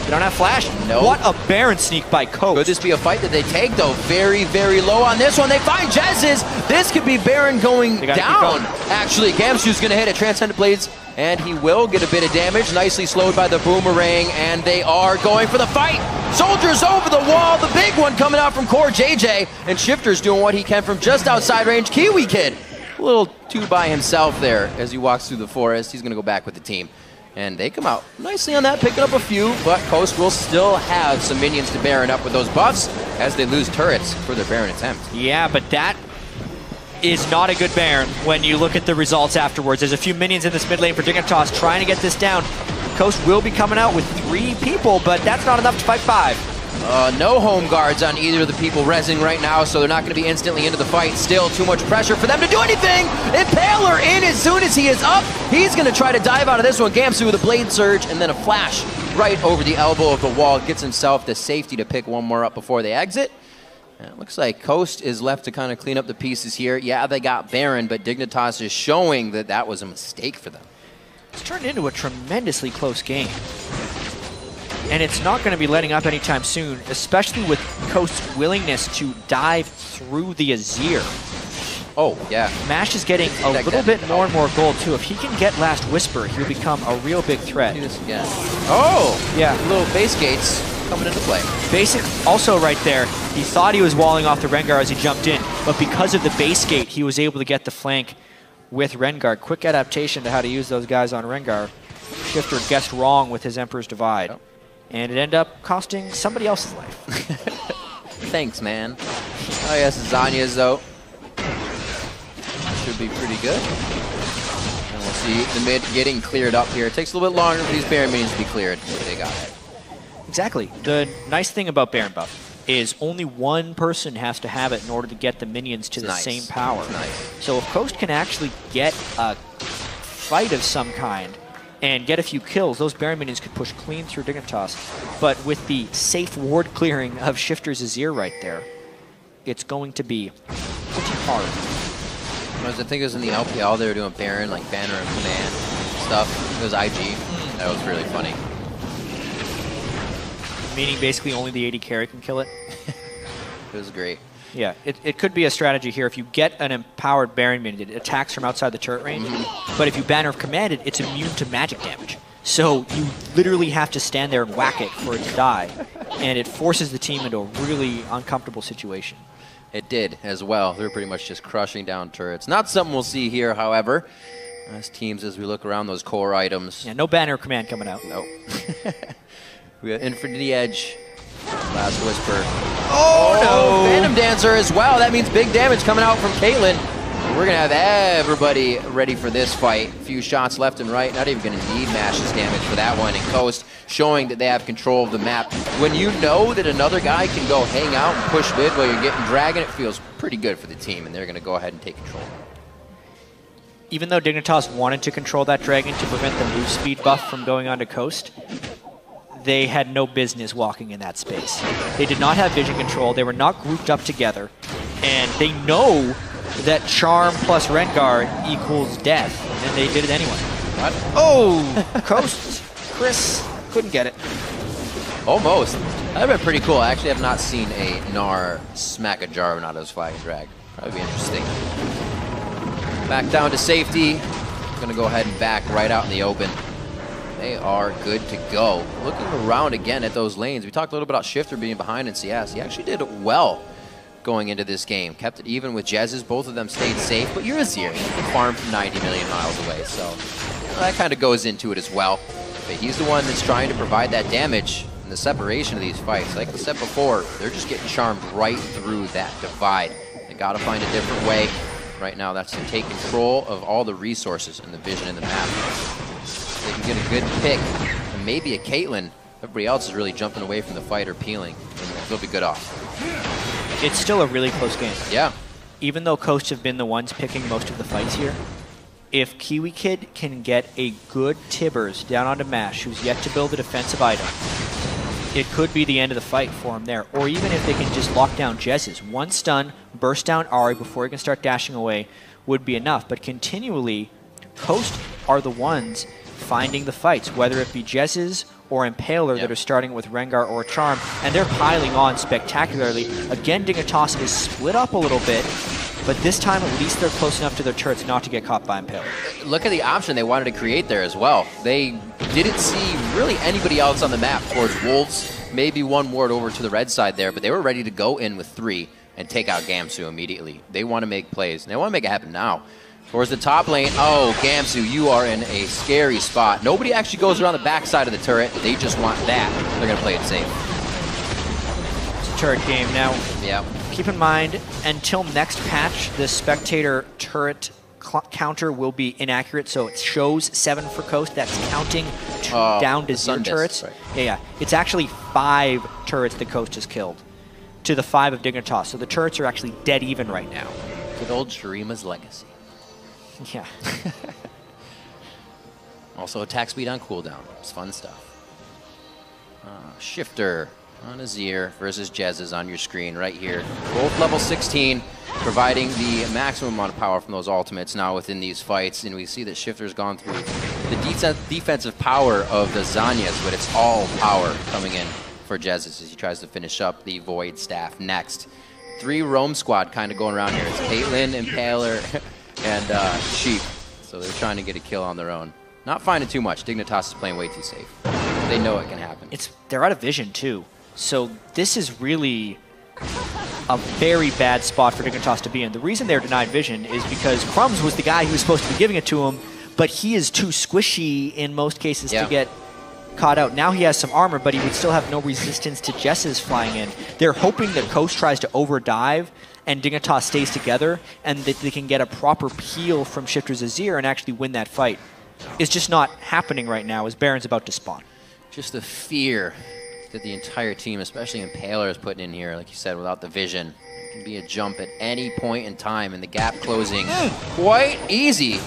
They don't have flash. No. What a Baron sneak by Coach. Could this be a fight that they take, though? Very, very low on this one. They find Jez's. This could be Baron going down. Actually, Gamsu's going to hit it. Transcendent Blades, and he will get a bit of damage. Nicely slowed by the Boomerang, and they are going for the fight. Soldiers over the wall. The big one coming out from Core JJ, and Shifter's doing what he can from just outside range. Kiwi Kid, a little too by himself there as he walks through the forest. He's going to go back with the team. And they come out nicely on that, picking up a few, but Coast will still have some minions to Baron up with those buffs as they lose turrets for their Baron attempt. Yeah, but that is not a good Baron when you look at the results afterwards. There's a few minions in this mid lane for Dignitas trying to get this down. Coast will be coming out with 3 people, but that's not enough to fight 5. No home guards on either of the people rezzing right now, so they're not going to be instantly into the fight. Still too much pressure for them to do anything. Impaler in as soon as he is up. He's going to try to dive out of this one. Gamsu with a blade surge and then a flash right over the elbow of the wall. Gets himself the safety to pick one more up before they exit. And it looks like Coast is left to kind of clean up the pieces here. Yeah, they got Baron, but Dignitas is showing that that was a mistake for them. It's turned into a tremendously close game. And it's not going to be letting up anytime soon, especially with Coast's willingness to dive through the Azir. Oh, yeah. Mash is getting a little bit more and more gold, too. If he can get Last Whisper, he'll become a real big threat. Do this again. Oh! Yeah. Little base gates coming into play. Basic, also right there, he thought he was walling off the Rengar as he jumped in, but because of the base gate, he was able to get the flank with Rengar. Quick adaptation to how to use those guys on Rengar. Shifter guessed wrong with his Emperor's Divide. Oh. And it ended up costing somebody else's life. Thanks, man. Oh, yes, Zanya's, though. Should be pretty good. And we'll see the mid getting cleared up here. It takes a little bit longer for these Baron minions to be cleared, but they got it. Exactly. The nice thing about Baron buff is only one person has to have it in order to get the minions to the same power. Nice. So if Coast can actually get a fight of some kind and get a few kills, those Baron minions could push clean through Dignitas. But with the safe ward clearing of Shifter's Azir right there, it's going to be pretty hard. I think it was in the LPL, they were doing Baron, like Banner and Command stuff. It was IG. That was really funny. Meaning basically only the AD carry can kill it? It was great. Yeah, it could be a strategy here. If you get an empowered Baron minion, it attacks from outside the turret range. But if you Banner of Command it, it's immune to magic damage. So you literally have to stand there and whack it for it to die. And it forces the team into a really uncomfortable situation. It did as well. They're pretty much just crushing down turrets. Not something we'll see here, however. As teams, as we look around those core items. Yeah, no Banner of Command coming out. Nope. We got Infinity Edge. Last Whisper. Oh, no! Phantom Dancer as well. That means big damage coming out from Caitlyn. We're going to have everybody ready for this fight. A few shots left and right. Not even going to need Mash's damage for that one. And Coast showing that they have control of the map. When you know that another guy can go hang out and push mid while you're getting Dragon, it feels pretty good for the team. And they're going to go ahead and take control. Even though Dignitas wanted to control that Dragon to prevent the move speed buff from going on to Coast, they had no business walking in that space. They did not have vision control. They were not grouped up together. And they know that Charm plus Rengar equals death. And they did it anyway. What? Oh! Coast. Chris couldn't get it. Almost. That would have been pretty cool. I actually have not seen a Gnar smack a Jarvan out of his flag and drag. Probably be interesting. Back down to safety. Gonna go ahead and back right out in the open. They are good to go. Looking around again at those lanes. We talked a little bit about Shifter being behind in CS. He actually did well going into this game. Kept it even with Jez's. Both of them stayed safe, but you're Azir. You can farm from 90 million miles away, so that kind of goes into it as well. But he's the one that's trying to provide that damage and the separation of these fights. Like I said before, they're just getting charmed right through that divide. They got to find a different way. Right now, that's to take control of all the resources and the vision in the map. They can get a good pick, and maybe a Caitlyn. Everybody else is really jumping away from the fight or peeling, and they'll be good off. It's still a really close game. Yeah. Even though Coast have been the ones picking most of the fights here, if Kiwi Kid can get a good Tibbers down onto Mash, who's yet to build a defensive item, it could be the end of the fight for him there. Or even if they can just lock down Jez's. One stun, burst down Ahri before he can start dashing away would be enough. But continually, Coast are the ones finding the fights, whether it be Jez's or Impaler that are starting with Rengar or Charm, and they're piling on spectacularly. Again, Dignitas is split up a little bit, but this time at least they're close enough to their turrets not to get caught by Impaler. Look at the option they wanted to create there as well. They didn't see really anybody else on the map towards Wolves, maybe one ward over to the red side there, but they were ready to go in with 3 and take out Gamsu immediately. They want to make plays, and they want to make it happen now. Towards the top lane, oh, Gamsu, you are in a scary spot. Nobody actually goes around the backside of the turret. They just want that. They're going to play it safe. It's a turret game now. Yeah. Keep in mind, until next patch, the spectator turret counter will be inaccurate, so it shows 7 for Coast. That's counting 2 down to 0 turrets. Right. Yeah. It's actually 5 turrets that Coast has killed to the 5 of Dignitas. So the turrets are actually dead even right now. Good old Shurima's legacy. Yeah. Also attack speed on cooldown. It's fun stuff. Shifter on Azir versus Jez on your screen right here. Both level 16, providing the maximum amount of power from those ultimates now within these fights. And we see that Shifter's gone through the defensive power of the Zanyas, but it's all power coming in for Jez as he tries to finish up the Void Staff next. 3 roam squad kind of going around here. It's Caitlyn, Impaler, and Sheep. So they're trying to get a kill on their own. Not finding too much. Dignitas is playing way too safe. They know it can happen. They're out of vision too. So this is really a very bad spot for Dignitas to be in. The reason they're denied vision is because Crumbs was the guy who was supposed to be giving it to him, but he is too squishy in most cases to get caught out. Now he has some armor, but he would still have no resistance to Jess's flying in. They're hoping that Coast tries to overdive and Dignitas stays together, and that they can get a proper peel from Shifter's Azir and actually win that fight. It's just not happening right now as Baron's about to spawn. Just the fear that the entire team, especially Impaler, is putting in here, like you said, without the vision. It can be a jump at any point in time, and the gap closing quite easy.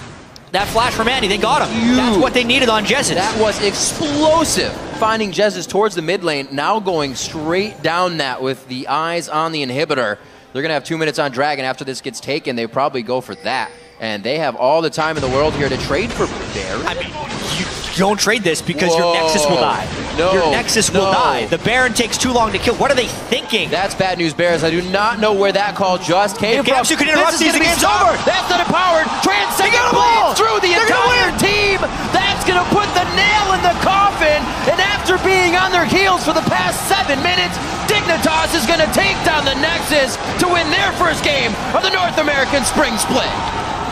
That flash from Andy, they got him. Huge. That's what they needed on Jez's. That was explosive. Finding Jez's towards the mid lane, now going straight down that with the eyes on the inhibitor. They're going to have 2 minutes on Dragon. After this gets taken, they probably go for that. And they have all the time in the world here to trade for Baron. I mean, you don't trade this because your Nexus will die. No, your Nexus will die. The Baron takes too long to kill. What are they thinking? That's bad news, Bears. I do not know where that call just came from. Gamsu can interrupt these, the game's over. That's not empowered. Transcendent blades through the entire team. That's going to put the nail in the coffin. And after being on their heels for the past 7 minutes, Dignitas is going to take down the Nexus to win their first game of the North American Spring Split.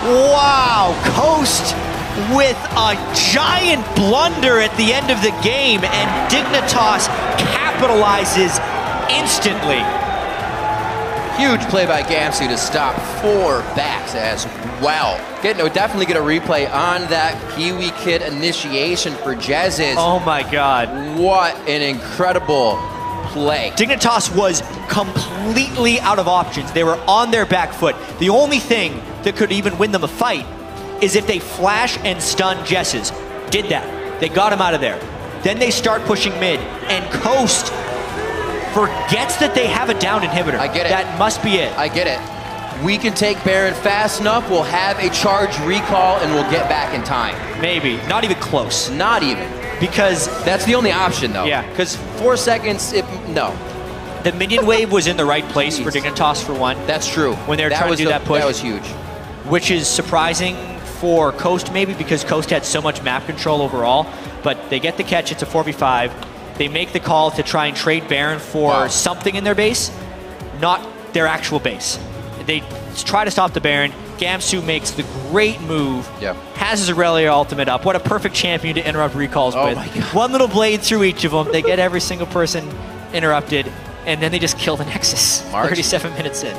Wow, Coast with a giant blunder at the end of the game, and Dignitas capitalizes instantly. Huge play by Gamsu to stop 4 backs as well. Definitely get a replay on that Kiwi Kid initiation for Jez's. Oh my God. What an incredible play. Dignitas was completely out of options. They were on their back foot. The only thing that could even win them a fight is if they flash and stun Jez's. Did that. They got him out of there. Then they start pushing mid, and Coast forgets that they have a down inhibitor. I get it. That must be it. I get it. We can take Baron fast enough, we'll have a charge recall, and we'll get back in time. Maybe. Not even close. Not even. Because that's the only option, though. Yeah. Because 4 seconds, no. The minion wave was in the right place for Dignitas for one. That's true. When they were trying to do that push. That was huge. Which is surprising for Coast maybe because Coast had so much map control overall. But they get the catch, it's a 4v5. They make the call to try and trade Baron for something in their base, not their actual base. They try to stop the Baron. Gamsu makes the great move, has his Aurelia ultimate up. What a perfect champion to interrupt recalls with. My God. One little blade through each of them. They get every single person interrupted, and then they just kill the Nexus 37 minutes in.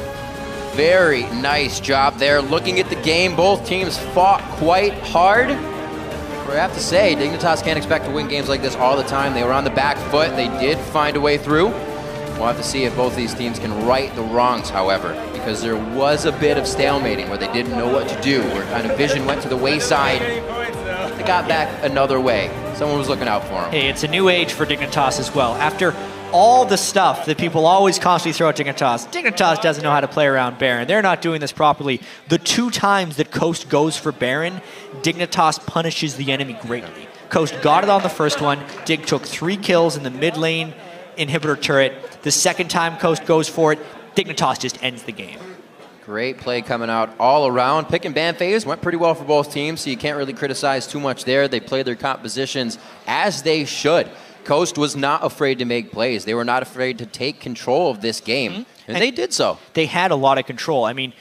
Very nice job there. Looking at the game, both teams fought quite hard. I have to say, Dignitas can't expect to win games like this all the time. They were on the back foot. They did find a way through. We'll have to see if both these teams can right the wrongs, however. because there was a bit of stalemating where they didn't know what to do, where kind of vision went to the wayside. They got back another way. Someone was looking out for them. Hey, it's a new age for Dignitas as well. After all the stuff that people always constantly throw at Dignitas, Dignitas doesn't know how to play around Baron. They're not doing this properly. The 2 times that Coast goes for Baron, Dignitas punishes the enemy greatly. Coast got it on the first one. Dig took 3 kills in the mid lane inhibitor turret. The second time Coast goes for it, Dignitas just ends the game. Great play coming out all around. Pick and ban phase went pretty well for both teams, so you can't really criticize too much there. They played their compositions as they should. Coast was not afraid to make plays. They were not afraid to take control of this game, and they did so. They had a lot of control. I mean,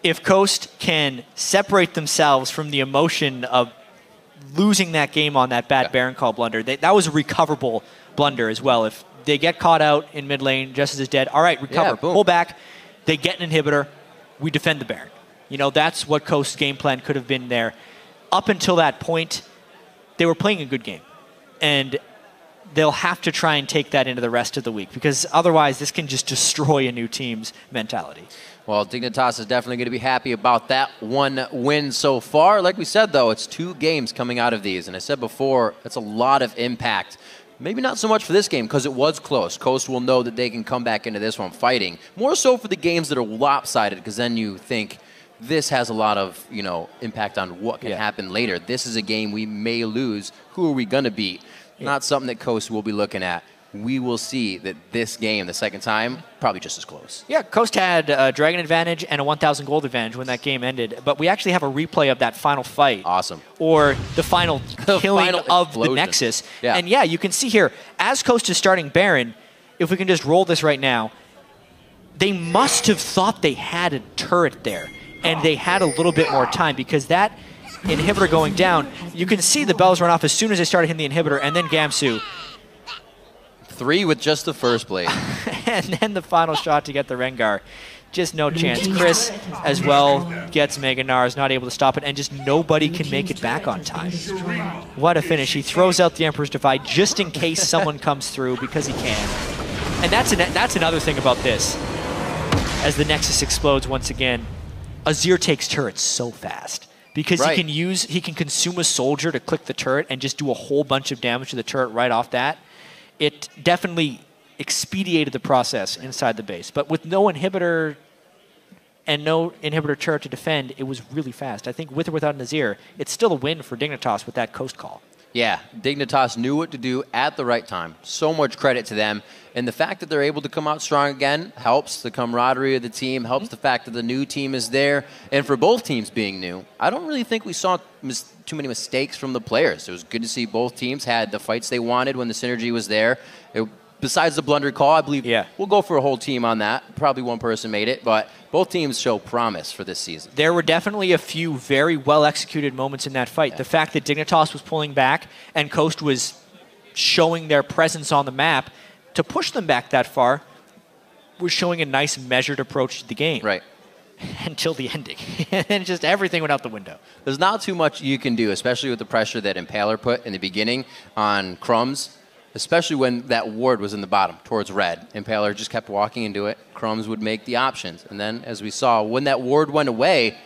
if Coast can separate themselves from the emotion of losing that game on that bad Baron call blunder, that was a recoverable blunder as well. If they get caught out in mid lane, Justice is dead, all right, recover, pull back, they get an inhibitor, we defend the Baron. You know, that's what Coast's game plan could have been there. Up until that point, they were playing a good game. And they'll have to try and take that into the rest of the week, because otherwise this can just destroy a new team's mentality. Well, Dignitas is definitely going to be happy about that one win so far. Like we said, though, it's 2 games coming out of these. And I said before, that's a lot of impact. Maybe not so much for this game because it was close. Coast will know that they can come back into this one fighting. More so for the games that are lopsided, because then you think this has a lot of, you know, impact on what can happen later. This is a game we may lose. Who are we going to beat? Not something that Coast will be looking at. We will see that this game, the second time, probably just as close. Yeah, Coast had a Dragon advantage and a 1,000 gold advantage when that game ended. But we actually have a replay of that final fight. Awesome. Or the final killing final of explosion. the Nexus. Yeah. And yeah, you can see here, as Coast is starting Baron, if we can just roll this right now, they must have thought they had a turret there. And they had a little bit more time, because that inhibitor going down, you can see the bells run off as soon as they started hitting the inhibitor, and then Gamsu. 3 with just the first blade. And then the final shot to get the Rengar. Just no chance. Chris as well gets Mega Nars, not able to stop it, and just nobody can make it back on time. What a finish. He throws out the Emperor's Divide just in case someone comes through, because he can. And that's another thing about this. As the Nexus explodes once again, Azir takes turrets so fast. Because he can consume a soldier to click the turret and just do a whole bunch of damage to the turret right off that. It definitely expedited the process inside the base. But with no inhibitor and no inhibitor turret to defend, it was really fast. I think with or without an Azir, it's still a win for Dignitas with that Coast call. Yeah, Dignitas knew what to do at the right time. So much credit to them. And the fact that they're able to come out strong again helps the camaraderie of the team, helps the fact that the new team is there. And for both teams being new, I don't really think we saw too many mistakes from the players. It was good to see both teams had the fights they wanted when the synergy was there. Besides the blunder call, I believe we'll go for a whole team on that. Probably one person made it, but both teams show promise for this season. There were definitely a few very well-executed moments in that fight. Yeah. The fact that Dignitas was pulling back and Coast was showing their presence on the map to push them back that far was showing a nice measured approach to the game. Right. Until the ending. And just everything went out the window. There's not too much you can do, especially with the pressure that Impaler put in the beginning on Crumbs. Especially when that ward was in the bottom towards red. Impaler just kept walking into it. Crumbs would make the options. And then, as we saw, when that ward went away,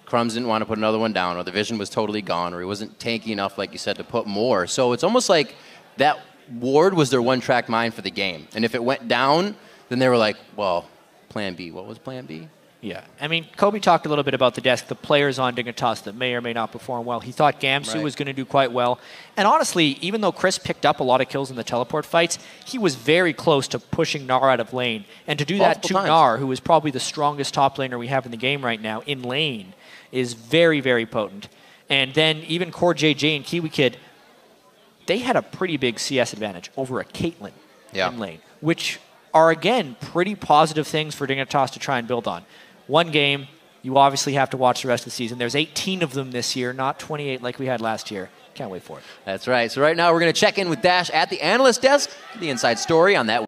Crumbs didn't want to put another one down, or the vision was totally gone, or he wasn't tanky enough, like you said, to put more. So it's almost like that ward was their one-track mind for the game. And if it went down, then they were like, well, plan B. What was plan B? Yeah. I mean, Kobe talked a little bit about the desk, the players on Dignitas that may or may not perform well. He thought Gamsu was going to do quite well. And honestly, even though Chris picked up a lot of kills in the teleport fights, he was very close to pushing Gnar out of lane. And to do that to Gnar, who is probably the strongest top laner we have in the game right now, in lane, is very, very potent. And then even Core JJ and Kiwi Kid, they had a pretty big CS advantage over a Caitlyn in lane, which are, again, pretty positive things for Dignitas to try and build on. One game, you obviously have to watch the rest of the season. There's 18 of them this year, not 28 like we had last year. Can't wait for it. That's right. So right now we're going to check in with Dash at the analyst desk, the inside story on that.